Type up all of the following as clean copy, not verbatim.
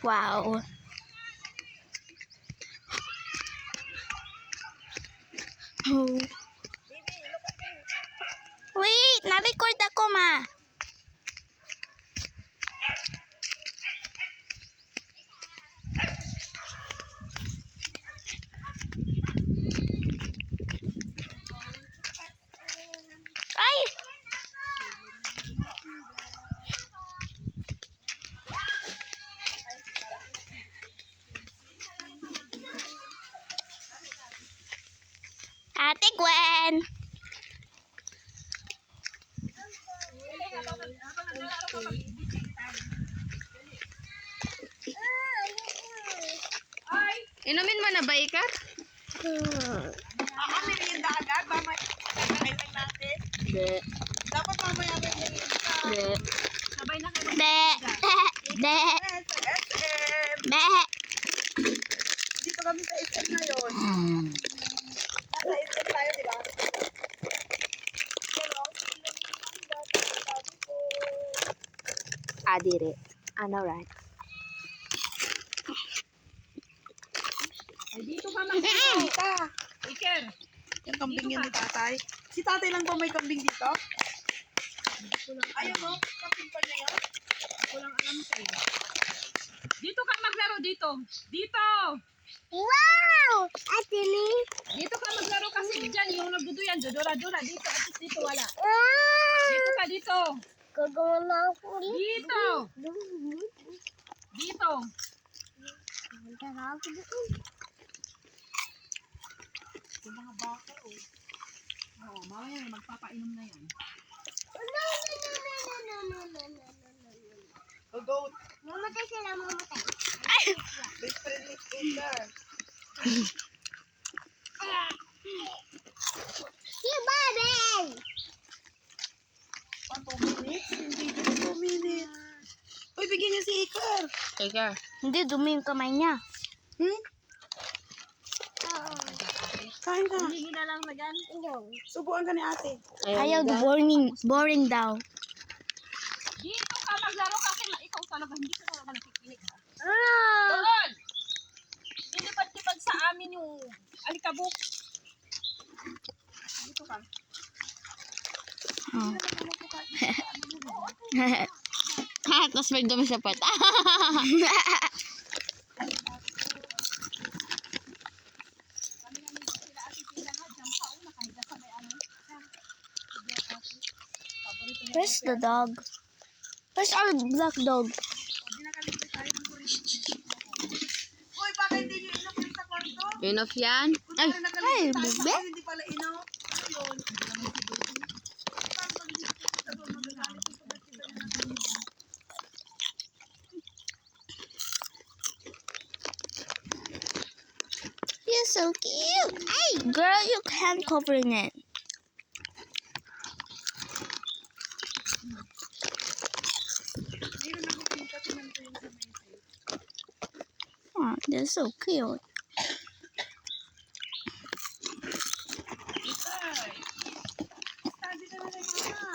Wow. Oh. Wait, na-record ako, ma. Ay! Ate Gwen! Inumin mo na ba, Ikar? Merienda agad, mamaya kailan natin. Hindi. Dapat mamaya may merienda. Hindi. Sabay na kayo. Be! Be! Sa SM. Be! Dito kami sa SM ngayon. Nasa SM tayo, di ba? Adire. Ano, right? Ay, dito ka magkakita. Iker. Yung kambing yan ni tatay. Si tatay lang ba may kambing dito? Ayaw mo? Kambing pa niya yun? Walang alam sa'yo. Dito ka maglaro dito. Dito! Wow! Ate Lee! Dito ka maglaro kasi dyan yung nagduduyan. Dudura-dura. Dito. At least dito wala. Wow! Dito ka dito. Gagawa na ako ulit. Dito. Dito. Yung mga baka oh. Oo, mamaya magpapainom na yan. Oh, goat. Mamatay sila, mamatay. Best friend ni Iker. Si Babel! 2 minutes? Hindi dito 2 minutes. Uy, bigyan niya si Iker. Ikar. Hindi, dumi yung kamay niya. Hmm? Kain ka. Hindi na lang na dyan. Subuan ka ni ate. Ayaw, boring daw. Dito ka maglaro kasi ikaw talaga hindi ka talaga nakikinig. Ah! Doon! Nilipad-lipad sa amin yung alikabok. Dito ka. Oh. Tapos may dumi sa pat. Where's the dog? Where's our black dog? Uy, bakit hindi nyo inom sa kwarto? Enough yan? Ay, Ay, bebe. hindi pala inom. Yun. You're so cute. Hey, girl, you can't cover it. Oh, they're so cute. Sabi ka na kay mama.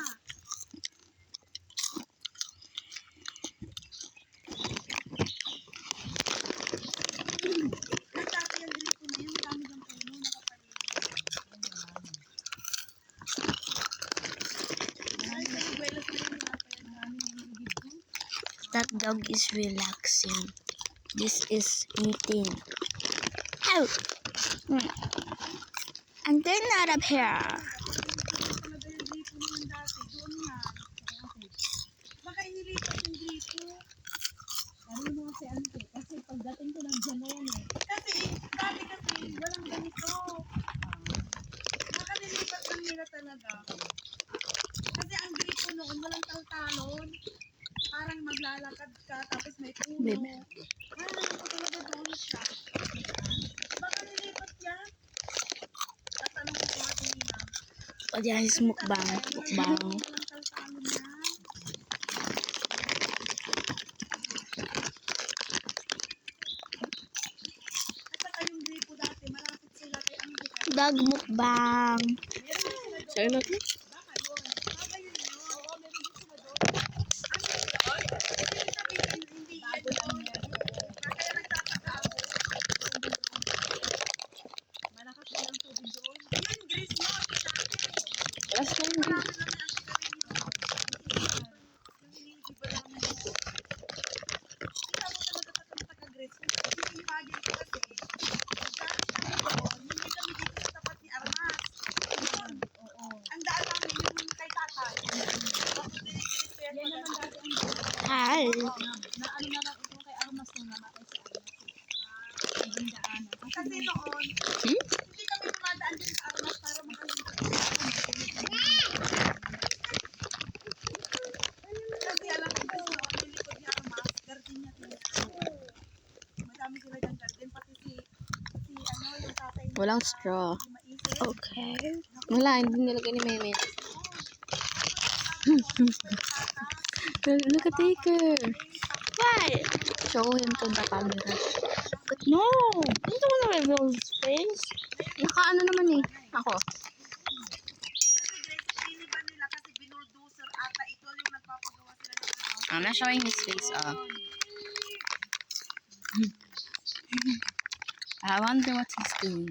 Nagtati ang grito na yun. Dami ng puno. Ay, sa iguela sa mga That dog is relaxing. This is eating. Ow! And they're not up here. talaga yung grito naman dati. Doon yan. Baka inilipat yung grito. Marunong si Ante. Kasi pagdating ko ng dyan na yan eh. Kasi, dati kasi, walang ganito. Baka nilipat lang nila talaga. Kasi ang grito noon, walang taltalon. Parang maglalakad ka, tapos may puno. Baby. Alam ko talaga doon siya. Baka nilipat yan? Tatanong ko kung ating ina. Oh, yeah, his mukbang. Mukbang. Walang taltalon yan. At saka yung gripo dati, malapit sila kay Angge. Dog mukbang. Sa'yo natin? Baka yun. Baka yun yun. Oo, meron din sila doon. Ano yun doon? Ibig sabihin, hindi yan yun. Kasi noon, hindi kami dumadaan din sa Armas para makalimutan. Kasi alam ko kasi noon, yung likod ni Armas, garden niya din. Madami sila dyan garden, pati si ano, yung tatay niya. Walang straw. Si Maisel. Okay. Wala, hindi nilagay ni Meme. Look at Taker. Why? Show him to the camera. But no. You don't want to reveal his face. Nakaano naman eh. Ako. Kasi Grace, iniba nila kasi binuldoser ata. Ito yung nagpapagawa sila ng house. I'm not showing his face off. I wonder what he's doing.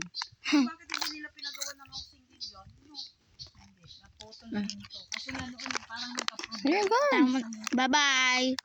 Bakit hindi nila pinagawa ng housing din yun? No. Hindi, naputol na ito. Kasi nga noon, parang nagka-problem. There you go. Bye-bye.